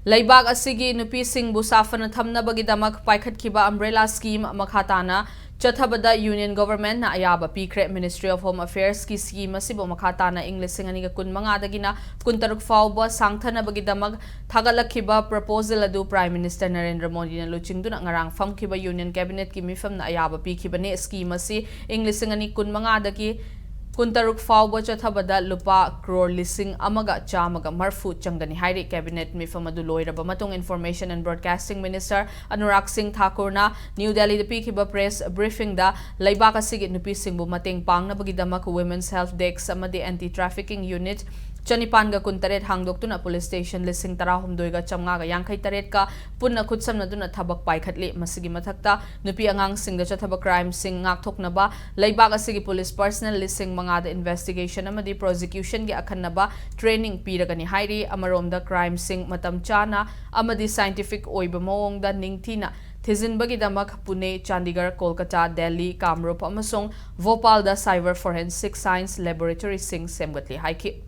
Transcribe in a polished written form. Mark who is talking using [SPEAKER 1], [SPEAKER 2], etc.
[SPEAKER 1] Laibak asigi nupi singbu safana thamnabagidamak paikhatkiba umbrella scheme makhatana Chathabada Union Government na ayaba pikre Ministry of Home Affairs ki scheme asibo makhatana English singaniga kun mangadagina kuntaruk fawba sangthanabagidamag thagalakhiba proposal adu Prime Minister Narendra Modi na luchingduna ngarang famkiba Union Cabinet ki mifam na ayaba pikibane scheme asi English singani kun mangadagi Kuntaruk fawba chathabada lupa crore lising amaga chamaga marfu changani hairi cabinet mifamadu loiraba matung Information and Broadcasting Minister Anurag Singh Thakur na New Delhi pikiba press briefing da laibaka sigit nupi singbu mateng pang na bagidamak Women's Health Desk amadi Anti-Trafficking Unit Chanipanga kuntaret hangdok tuna police station lising tarahumdoiga chamngaga yangkai taret ka punna khutsam na tuna thabak paikhatli masigi mathakta nupi angang singda chathabak crime sing ngakthoknaba laibak asigi police personnel lising mangada investigation amadi prosecution gi akhanaba training piragani hairi amaromda crime sing matam chana amadi scientific oiba mawongda ningthina Thizinbagidamak Pune, Chandigarh, Kolkata, Delhi, Kamrup amasong Bhopal da Cyber Forensic Science Laboratory sing semgatli haiki